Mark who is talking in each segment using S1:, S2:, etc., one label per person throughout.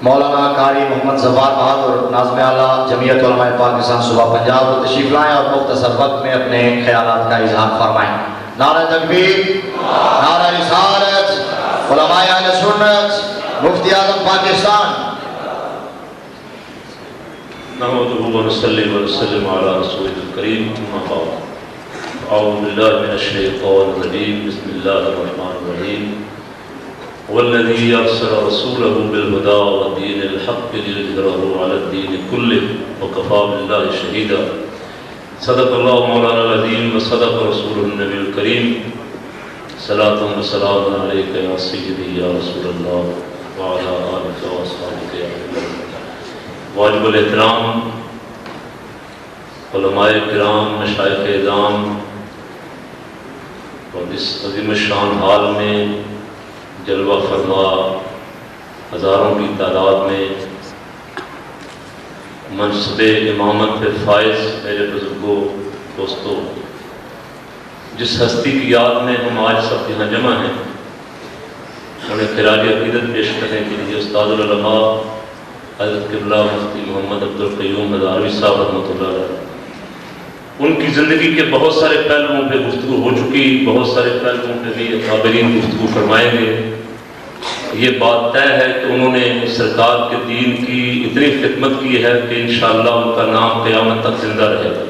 S1: مولانا قاری محمد ظفر بہادر ناظم اعلیٰ جمعیت علماء پاکستان صوبہ پنجاب کو تشریف لائیں اور مختصر وقت میں اپنے خیالات کا اظہار فرمائیں۔ نعرہ تکبیر، نعرہ رسالت، علماء اہل سنت، مفتی اعظم پاکستان۔
S2: نحمدہ ونصلی ونسلم علی رسول الکریم، اما بعد، اعوذ باللہ من الشیطان الرجیم، بسم اللہ الرحمن الرحیم۔ والذی ارسل رسولہ بالہدی ودین الحق لیظہرہ علی الدین کلہ وکفی باللہ شہیدا۔ صدق اللہ مولانا العظیم وصدق رسولہ النبی الکریم۔ صلاۃ و سلام علیک یا سیدی یا رسول اللہ وعلی آلک و اصحابک یا حبیب اللہ۔ واجب الاحترام علماء کرام، مشائخ اعظام، اور اس عظیم الشان حال میں جلوہ فرما ہزاروں کی تعداد میں منصب امامت پہ فائز میرے بزرگوں، دوستوں، جس ہستی کی یاد میں ہم آج سب یہاں جمع ہیں، انہیں خراج عقیدت پیش کرنے کے لیے استاد العلماء حضرت قبلہ مفتی محمد عبدالقیوم ہزاروی صاحب رحمۃ اللہ علیہ، ان کی زندگی کے بہت سارے پہلوؤں پہ گفتگو ہو چکی، بہت سارے پہلوؤں پہ بھی اکابرین گفتگو فرمائیں گے۔ یہ بات طے ہے کہ انہوں نے سرکار کے دین کی اتنی خدمت کی ہے کہ انشاءاللہ ان کا نام قیامت تک زندہ رہے گا۔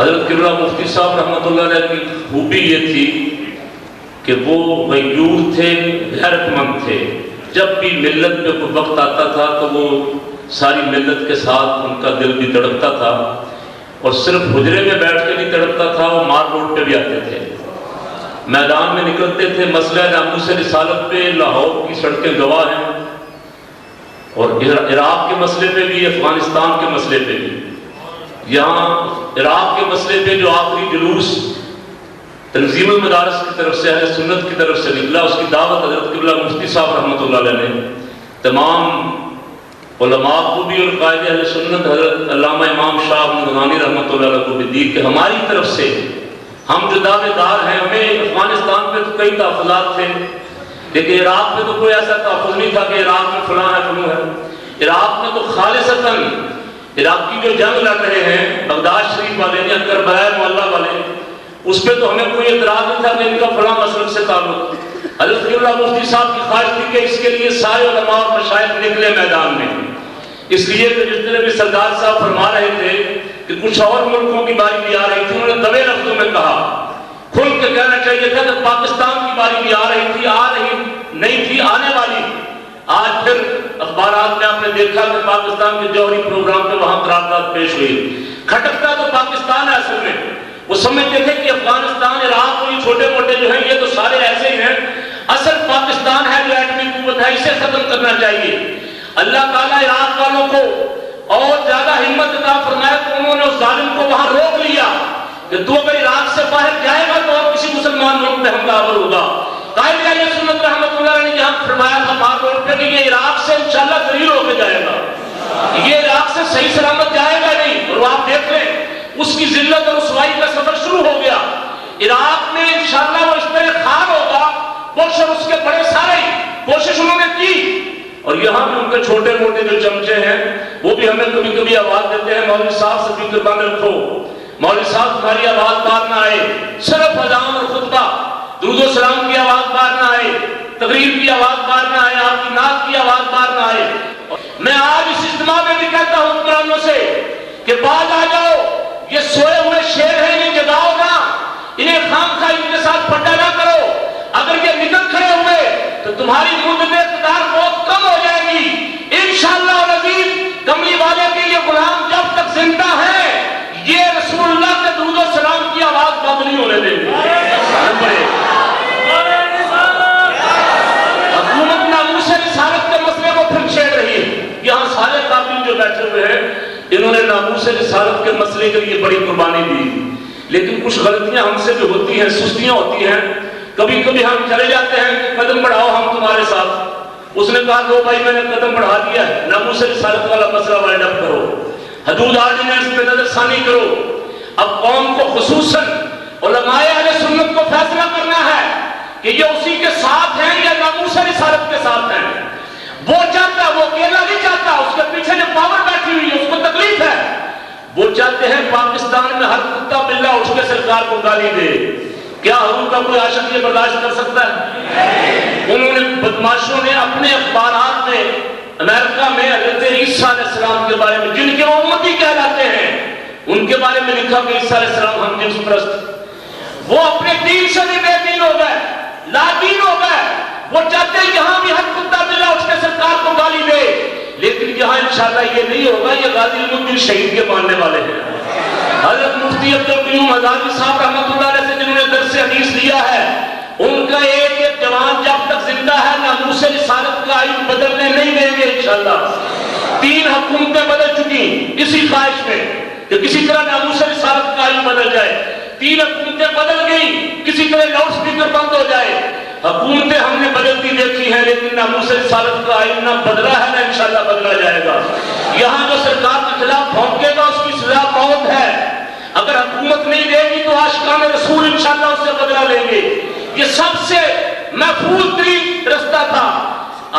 S2: حضرت قبلہ مفتی صاحب رحمۃ اللہ علیہ کی خوبی یہ تھی کہ وہ غیور تھے، غیرت مند تھے۔ جب بھی ملت پہ کوئی وقت آتا تھا تو وہ ساری ملت کے ساتھ ان کا دل بھی تڑپتا تھا، اور صرف حجرے میں بیٹھ کے نہیں تڑپتا تھا، وہ مار روڈ پہ بھی آتے تھے، میدان میں نکلتے تھے۔ مسئلہ ناموس رسالت پہ لاہور کی سڑکیں گواہ ہیں، اور عراق کے مسئلے پہ بھی، افغانستان کے مسئلے پہ بھی۔ یہاں عراق کے مسئلے پہ جو آخری جلوس تنظیم المدارس کی طرف سے، اہل سنت کی طرف سے نکلا، اس کی دعوت حضرت قبلہ مفتی صاحب رحمۃ اللہ علیہ نے تمام علماء کو بھی اور قائد اہل سنت حضرت علامہ امام شاہ احمد غانی رحمۃ اللہ علیہ کو بھی دی کہ ہماری طرف سے ہم جو دعوے دار ہیں، ہمیں افغانستان پہ تو کئی تحفظات تھے، لیکن عراق پہ تو کوئی ایسا تحفظ نہیں تھا کہ عراق میں فلاں ہے فلاں ہے۔ عراق میں تو خالصتاً عراق کی جو جنگ لڑ رہے ہیں بغداد شریف والے یا کربلا معلّہ والے، اس پہ تو ہمیں کوئی اعتراض نہیں تھا کہ ان کا فلاں مسلک سے تعلق۔ حضرت قبلہ مفتی صاحب کی خواہش تھی کہ اس کے لیے سارے علماء اور مشائخ نکلے میدان میں، اس لیے کہ جس طرح بھی سردار صاحب فرما رہے تھے کہ کچھ اور ملکوں کی باری بھی آ رہی تھی، انہوں نے دبے لفظوں میں کہا، کھل کے کہنا چاہیے تھا کہ پاکستان کی باری بھی آ رہی تھی، آ رہی نہیں تھی، آنے والی۔ آج پھر اخبارات میں آپ نے دیکھا کہ پاکستان کے جوہری پروگرام پہ وہاں قرارداد پیش ہوئی۔ کھٹکتا تو پاکستان ہے اصل میں، وہ سمجھتے تھے کہ افغانستان، عراق اور یہ چھوٹے موٹے جو ہیں یہ تو سارے ایسے ہی ہیں، اصل پاکستان ہے جو ایٹمی قوت ہے، اسے ختم کرنا چاہیے۔ اللہ تعالیٰ عراق والوں کو اور زیادہ ہمت عطا فرمایا تو انہوں نے اس ظالم کو وہاں روک لیا کہ تو اگر عراق سے باہر جائے گا تو اور کسی مسلمان ملک پہ حملہ آور ہوگا۔ قائد اہل سنت رحمۃ اللہ علیہ نے یہاں فرمایا تھا مار روڈ پہ کہ یہ عراق سے انشاءاللہ ذلیل ہو کے جائے گا، یہ عراق سے صحیح سلامت جائے گا نہیں۔ اور آپ دیکھ لیں اس کی ذلت اور رسوائی کا سفر شروع ہو گیا۔ عراق میں انشاءاللہ وہ اس طرح خار ہوگا، کوشش اس کے بڑے سارے کوشش انہوں نے کی، اور یہاں بھی ان کے چھوٹے موٹے جو چمچے ہیں وہ بھی ہمیں کبھی کبھی آواز دیتے ہیں، مولوی صاحب سپیکر بند رکھو، مولوی صاحب تمہاری آواز باہر نہ آئے، صرف اذان اور خطبہ درود و سلام کی آواز باہر نہ آئے، تقریر کی آواز باہر نہ آئے، آپ کی نعت کی آواز باہر نہ آئے۔ میں آج اس اجتماع میں بھی کہتا ہوں حکمرانوں سے کہ باز آ جاؤ، یہ سوئے ہوئے شیر ہیں، انہیں جگاؤ نہ، انہیں خامخواہ ان کے ساتھ پٹا نہ کرو۔ اگر یہ نکل کھڑے ہوئے تو تمہاری مدت اقتدار بہت کم ہو جائے گی۔ انشاءاللہ العزیز کملی والے کے یہ غلام جب تک زندہ ہیں یہ رسول اللہ کے درود و سلام کی آواز بند نہیں ہونے دیں گے۔ حکومت ناموس رسالت کے مسئلے کو پھر چھیڑ رہی ہے۔ یہاں سارے قابل جو بیٹھے ہوئے ہیں انہوں نے ناموس رسالت کے مسئلے کے لیے بڑی قربانی دی، لیکن کچھ غلطیاں ہم سے بھی ہوتی ہیں، سستیاں ہوتی ہیں۔ کبھی کبھی ہم چلے جاتے ہیں کہ قدم بڑھاؤ ہم تمہارے ساتھ، اس نے کہا دو بھائی میں نے قدم بڑھا دیا ہے، ناموس رسالت والا مسئلہ وائنڈ اپ کرو، حدود آرڈیننس پہ نظر ثانی کرو۔ اب قوم کو خصوصاً علماء اہل سنت کو فیصلہ کرنا ہے کہ یہ اسی کے ساتھ ہیں یا ناموس رسالت کے ساتھ ہیں۔ سرکار کو گالی دے؟ کیا حضور کا کوئی عاشق یہ برداشت کر سکتا ہے؟ انہوں نے بدماشوں نے اپنے اخبارات میں امریکہ میں حضرت عیسیٰ علیہ السلام کے بارے میں، جن کے وہ امتی کہلاتے ہیں، ان کے بارے میں لکھا کہ عیسیٰ علیہ السلام ہم جنس پرست، وہ اپنے دین سے بھی بے دین ہو گئے، لا دین ہو گئے۔ وہ چاہتے ہیں یہاں بھی ہر کتا بلا اس کے سرکار کو گالی دے، لیکن یہاں انشاءاللہ یہ نہیں ہوگا۔ یہ غازی المدین شہید کے ماننے والے ہیں۔ حضرت مفتی عبدالقیوم ہزاروی صاحب رحمۃ اللہ علیہ سے جنہوں نے درس حدیث لیا ہے، ان کا ایک ایک جوان جب تک زندہ ہے ناموس رسالت کا آئین بدلنے نہیں دیں گے انشاءاللہ۔ 3 حکومتیں بدل چکی اسی خواہش میں کہ کسی طرح ناموس رسالت کا آئین بدل جائے۔ 3 حکومتیں بدل گئی، کسی طرح لاؤڈ سپیکر بند ہو جائے۔ حکومتیں ہم نے بدلتی دیکھی ہیں، لیکن ناموس رسالت کا آئین نہ بدلا ہے نہ انشاءاللہ بدلا جائے گا۔ یہاں جو سرکار کے خلاف بھونکے گا اس کی سزا موت ہے۔ اگر حکومت نہیں دے گی تو عاشقان رسول انشاءاللہ اس سے بدلا لیں گے۔ یہ سب سے محفوظ ترین رستہ تھا۔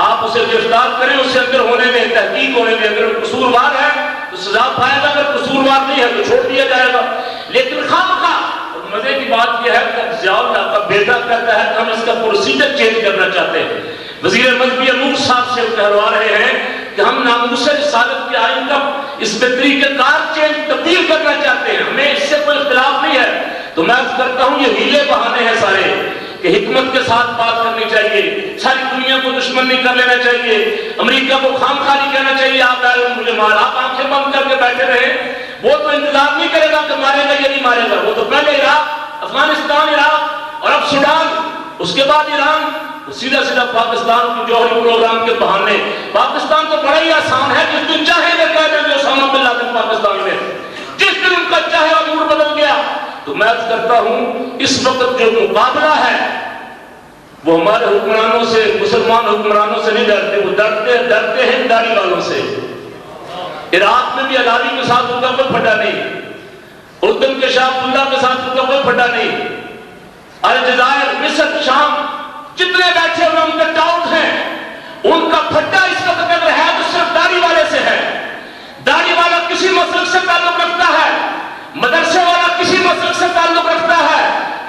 S2: آپ اسے گرفتار کریں، اسے اندر ہونے دیں، تحقیق ہونے دیں۔ اگر قصوروار ہے تو سزا پائے گا، اگر قصوروار نہیں ہے تو چھوڑ دیا جائے گا۔ لیکن خامخواہ مزے کی بات یہ ہے کہ ضیاء اللہ کا بیٹا کہتا ہے کہ ہم اس کا پروسیجر چینج کرنا چاہتے ہیں۔ وزیر مذہبی امور صاحب سے کہلوا رہے ہیں کہ ہم ناموس رسالت کے آئین کا اس میں طریقہ کار تبدیل کرنا چاہتے ہیں، ہمیں اس سے کوئی اختلاف نہیں ہے۔ تو میں عرض کرتا ہوں یہ ہیلے بہانے ہیں سارے کہ حکمت کے ساتھ بات کرنی چاہیے، ساری دنیا کو دشمن نہیں کر لینا چاہیے، امریکہ کو خام خالی کہنا چاہیے آپ مجھے مار، آپ آنکھیں بند کر کے بیٹھے رہے، وہ تو انتظار نہیں کرے گا کہ مارے گا یا نہیں مارے گا۔ وہ تو پہلے عراق، افغانستان، عراق اور اب سوڈان، اس کے بعد ایران، سیدھا سیدھا پاکستان کے جوہری پروگرام کے بہانے۔ پاکستان تو بڑا ہی آسان ہے، جس دن چاہے وہ کہہ دیں کہ اسامہ بن لادن پاکستان میں، جس دن ان کا چاہے امور بدل گیا۔ تو میں عرض کرتا ہوں اس وقت جو مقابلہ ہے وہ ہمارے حکمرانوں سے، مسلمان حکمرانوں سے نہیں ڈرتے، وہ ڈرتے ہیں داڑھی والوں سے۔ عراق میں بھی علاوی کے ساتھ ان کا کوئی پھٹا نہیں، اردن کے شاہ عبداللہ کے ساتھ ان کا کوئی پھٹا نہیں، الجزائر، مصر، شام جتنے بیٹھے ہوئے ان کے ڈاؤٹ ہیں، ان کا پھٹا اس وقت اگر ہے تو صرف داڑھی والے سے ہے۔ داڑھی والا کسی مسلک سے تعلق رکھتا ہے، مدرسے والا کسی مسلک سے تعلق رکھتا ہے،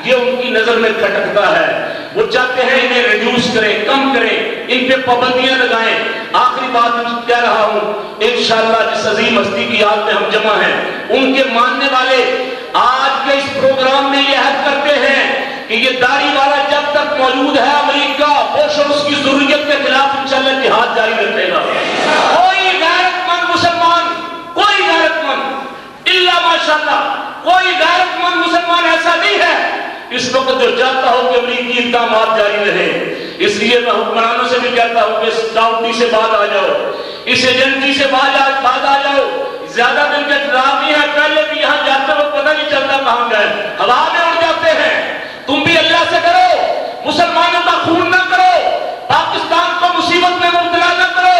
S2: یہ ان کی نظر میں کھٹکتا ہے۔ وہ چاہتے ہیں انہیں ریڈیوس کریں، کم کریں، ان پہ پابندیاں لگائیں۔ آخری بات میں کہہ رہا ہوں، انشاءاللہ جس عظیم ہستی کی یاد میں ہم جمع ہیں، ان کے ماننے والے آج کے اس پروگرام میں یہ عہد کرتے ہیں کہ یہ داڑھی والا جب تک موجود ہے امریکہ بش اور اس کی ضروریت کے خلاف انشاءاللہ جہاد جاری رکھے گا۔ کوئی غیرت مند مسلمان، کوئی غیرت مند الا ماشاءاللہ، کوئی غیرت مند مسلمان ایسا نہیں ہے اس وقت جو چاہتا ہو کہ امریکی اقدامات جاری رہے۔ اس لیے میں حکمرانوں سے بھی کہتا ہوں کہ اس ڈاؤٹی سے بعد آ جاؤ، اس ایجنٹی سے بعد آ جاؤ۔ زیادہ دن کا انتظار نہیں ہے، پہلے بھی یہاں جاتے وقت پتہ نہیں چلتا کہاں گئے، ہوا میں اڑ جاتے ہیں۔ تم بھی اللہ سے کرو، مسلمانوں کا خون نہ کرو، پاکستان کو مصیبت میں مبتلا نہ کرو۔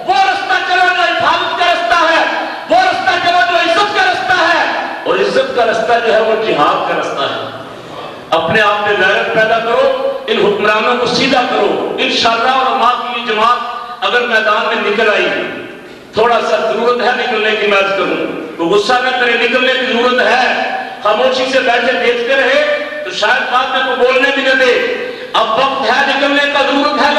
S2: وہ رستہ چلو جو حفاظت کا رستہ ہے، وہ رستہ چلو جو عزت کا رستہ ہے، اور عزت کا رستہ جو ہے وہ جہاد کا رستہ ہے۔ اپنے آپ میں غیرت پیدا کرو، ان حکمرانوں کو سیدھا کرو انشاءاللہ۔ اور علماء کی یہ جماعت اگر میدان میں نکل آئی، تھوڑا سا ضرورت ہے نکلنے کی، میں عرض کروں تو غصہ نہ کرے، نکلنے کی ضرورت ہے۔ خاموشی سے بیٹھے دیکھتے رہے تو شاید بعد میں کو بولنے بھی نہ دے۔ اب وقت ہے نکلنے کا، ضرورت ہے